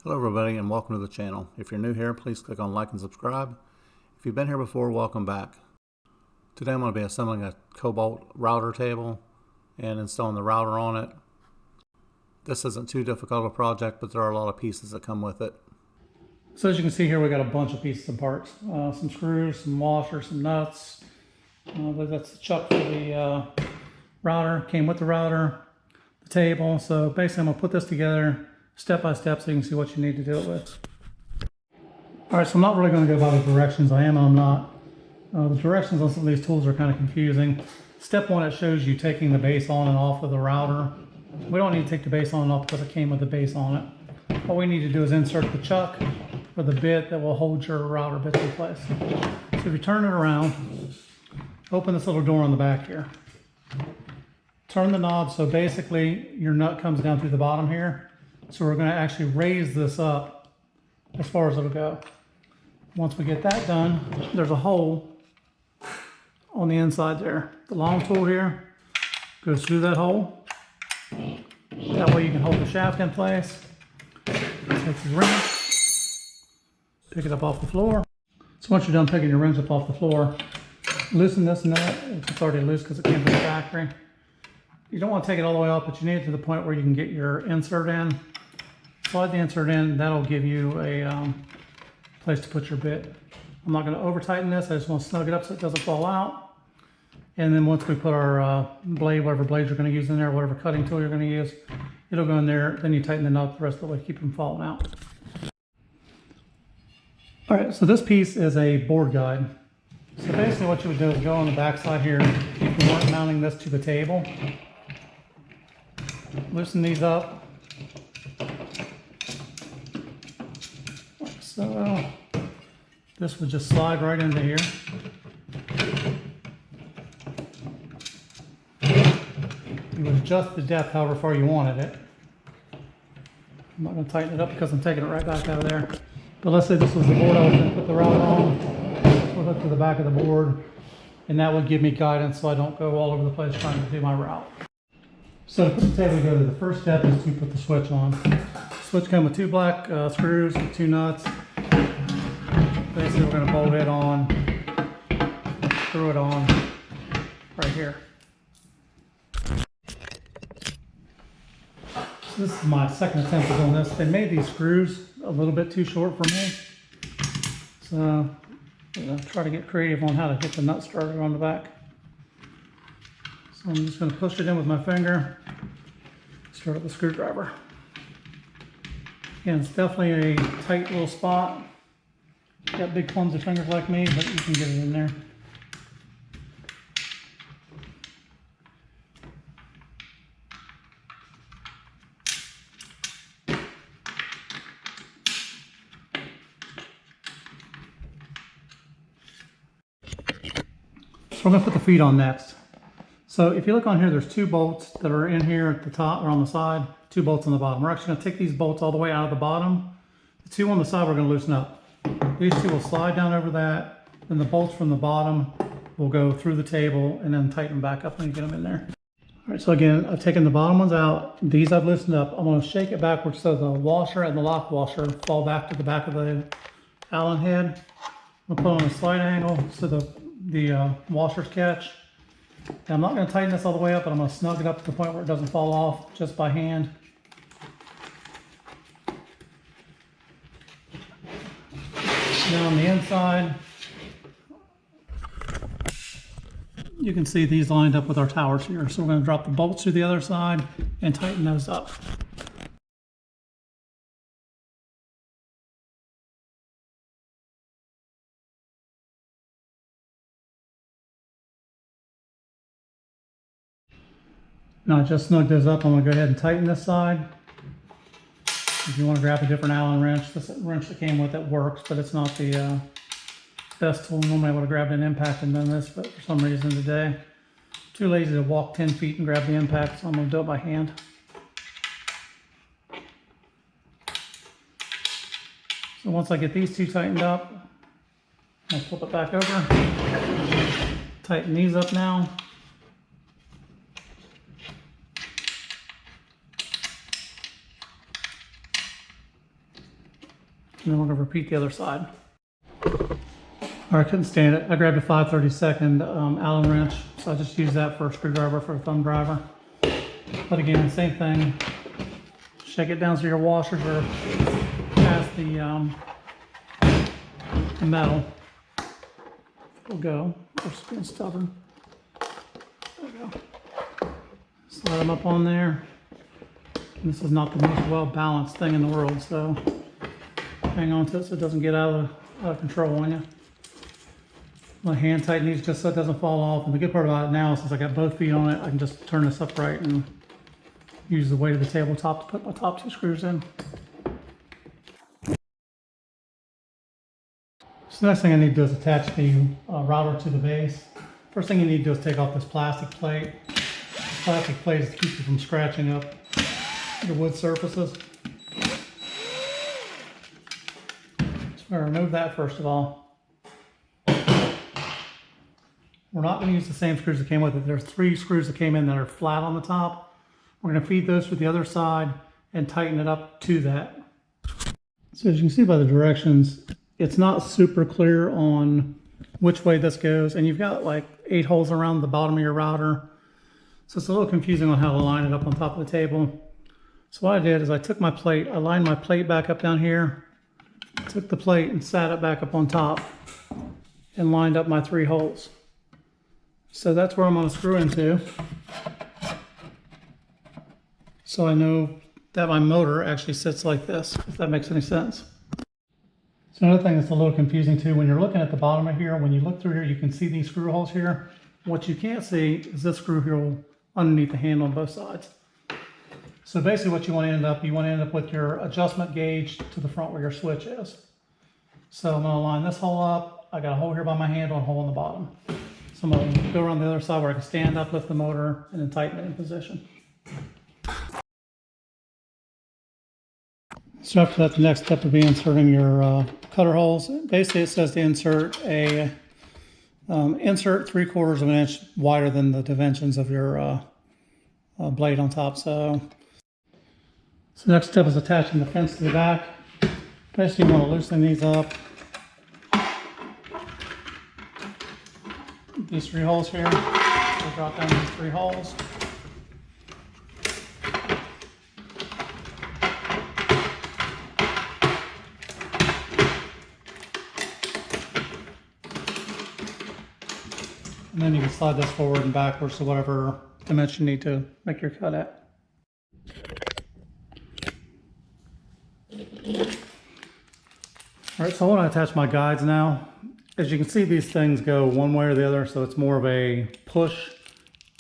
Hello everybody and welcome to the channel. If you're new here, please click on like and subscribe. If you've been here before, welcome back. Today I'm going to be assembling a Kobalt router table and installing the router on it. This isn't too difficult a project, but there are a lot of pieces that come with it. So as you can see here, we got a bunch of pieces and parts. Some screws, some washers, some nuts. But that's the chuck for the router. Came with the router, the table. So basically I'm going to put this together step by step so you can see what you need to do it with. All right, so I'm not really going to go by the directions. I am and I'm not. The directions on some of these tools are kind of confusing. Step one, it shows you taking the base on and off of the router. We don't need to take the base on and off because it came with the base on it. What we need to do is insert the chuck or the bit that will hold your router bits in place. So if you turn it around, open this little door on the back here. Turn the knob so basically your nut comes down through the bottom here. So we're going to actually raise this up as far as it'll go. Once we get that done, there's a hole on the inside there. The long tool here goes through that hole. That way you can hold the shaft in place. Take your wrench, pick it up off the floor. So once you're done picking your wrench up off the floor, loosen this nut. It's already loose because it came from the factory. You don't want to take it all the way off, but you need it to the point where you can get your insert in. Slide the insert in, that'll give you a place to put your bit. I'm not going to over tighten this, I just want to snug it up so it doesn't fall out. And then once we put our blade, whatever blades you're going to use in there, whatever cutting tool you're going to use, it'll go in there, then you tighten the nut the rest of the way to keep them falling out. All right, so this piece is a board guide. So basically what you would do is go on the back side here, if you weren't mounting this to the table, loosen these up. So this would just slide right into here. You would adjust the depth however far you wanted it. I'm not going to tighten it up because I'm taking it right back out of there. But let's say this was the board I was going to put the router on. Put it to the back of the board, and that would give me guidance so I don't go all over the place trying to do my route. So to put the table together, the first step is to put the switch on. The switch comes with two black screws, two nuts. Basically we're going to bolt it on, screw it on right here. So this is my second attempt at doing this. They made these screws a little bit too short for me. So I'm going to try to get creative on how to get the nut started on the back. So I'm just going to push it in with my finger, start up the screwdriver. Again, it's definitely a tight little spot. Got big clumsy fingers like me, but you can get it in there. So we're going to put the feet on next. So if you look on here, there's two bolts that are in here at the top or on the side, two bolts on the bottom. We're actually going to take these bolts all the way out of the bottom. The two on the side we're going to loosen up. These two will slide down over that, then the bolts from the bottom will go through the table and then tighten back up when you get them in there. All right, so again, I've taken the bottom ones out. These I've loosened up. I'm going to shake it backwards so the washer and the lock washer fall back to the back of the Allen head. I'm going to put on a slight angle so the washers catch. And I'm not going to tighten this all the way up, but I'm going to snug it up to the point where it doesn't fall off just by hand. Now on the inside, you can see these lined up with our towers here. So we're going to drop the bolts to the other side and tighten those up. Now I just snugged those up. I'm going to go ahead and tighten this side. If you want to grab a different Allen wrench, this wrench that came with it works, but it's not the best tool. Normally I would have grabbed an impact and done this, but for some reason today, too lazy to walk 10 feet and grab the impact, so I'm going to do it by hand. So once I get these two tightened up, I'll flip it back over, tighten these up now. And then we're going to repeat the other side. All right, I couldn't stand it. I grabbed a 5/32 Allen wrench, so I just used that for a screwdriver for a thumb driver. But again, same thing. Shake it down so your washers are past the metal. It'll go. It's being stubborn. There we go. Slide them up on there. And this is not the most well balanced thing in the world, so hang on to it so it doesn't get out of control on you. My hand tighten these just so it doesn't fall off. And the good part about it now, since I got both feet on it, I can just turn this upright and use the weight of the tabletop to put my top 2 screws in. So the next thing I need to do is attach the router to the base. First thing you need to do is take off this plastic plate. This plastic plate is to keep you from scratching up your wood surfaces. So I'm going to remove that first of all. We're not going to use the same screws that came with it. There's 3 screws that came in that are flat on the top. We're going to feed those to the other side and tighten it up to that. So as you can see by the directions, it's not super clear on which way this goes. And you've got like 8 holes around the bottom of your router. So it's a little confusing on how to line it up on top of the table. So what I did is I took my plate, I lined my plate back up down here, took the plate and sat it back up on top and lined up my 3 holes. So that's where I'm going to screw into. So I know that my motor actually sits like this, if that makes any sense. So another thing that's a little confusing too, when you're looking at the bottom of here, when you look through here, you can see these screw holes here. What you can't see is this screw here underneath the handle on both sides. So basically what you want to end up with your adjustment gauge to the front where your switch is. So I'm going to line this hole up. I got a hole here by my handle and a hole on the bottom. So I'm going to go around the other side where I can stand up, lift the motor, and then tighten it in position. So after that, the next step would be inserting your cutter holes. Basically, it says to insert 3/4 of an inch wider than the dimensions of your blade on top. So the next step is attaching the fence to the back. Basically, you want to loosen these up. These 3 holes here, we'll drop down these 3 holes. And then you can slide this forward and backwards to whatever dimension you need to make your cut at. All right, so I want to attach my guides now. As you can see, these things go one way or the other, so it's more of a push,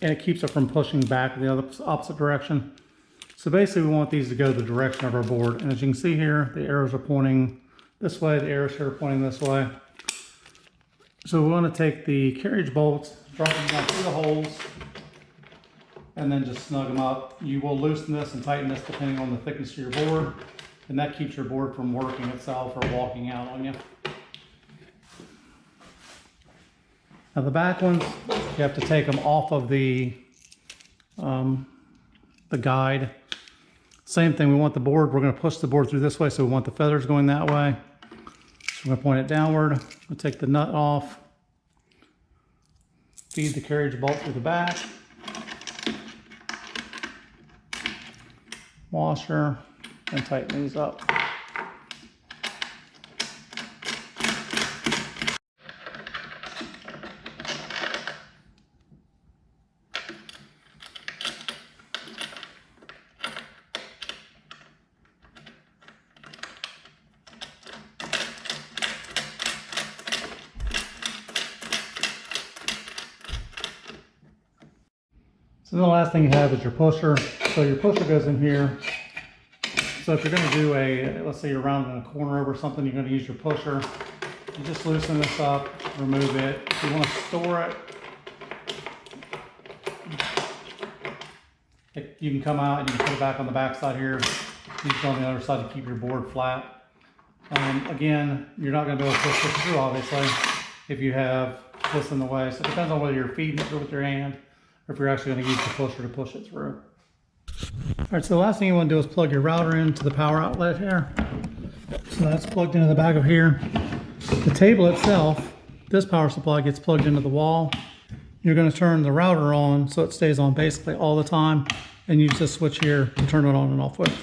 and it keeps it from pushing back the opposite direction. So basically, we want these to go the direction of our board. And as you can see here, the arrows are pointing this way, the arrows here are pointing this way. So we want to take the carriage bolts, drop them down through the holes, and then just snug them up. You will loosen this and tighten this depending on the thickness of your board, and that keeps your board from working itself or walking out on you. Now the back ones, you have to take them off of the guide. Same thing, we want the board, we're going to push the board through this way, so we want the feathers going that way. So we're going to point it downward. We'll take the nut off, feed the carriage bolt through the back, washer, and tighten these up. So then the last thing you have is your pusher. So your pusher goes in here. So if you're going to do let's say you're rounding a corner over something, you're going to use your pusher. You just loosen this up, remove it. If you want to store it, you can come out and you can put it back on the back side here. Use it on the other side to keep your board flat. Again, you're not going to be able to push this through, obviously, if you have this in the way. So it depends on whether you're feeding it through with your hand, or if you're actually going to use the pusher to push it through. All right, so the last thing you want to do is plug your router into the power outlet here. So that's plugged into the back of here. The table itself, this power supply gets plugged into the wall. You're going to turn the router on so it stays on basically all the time, and use this switch here to turn it on and off with.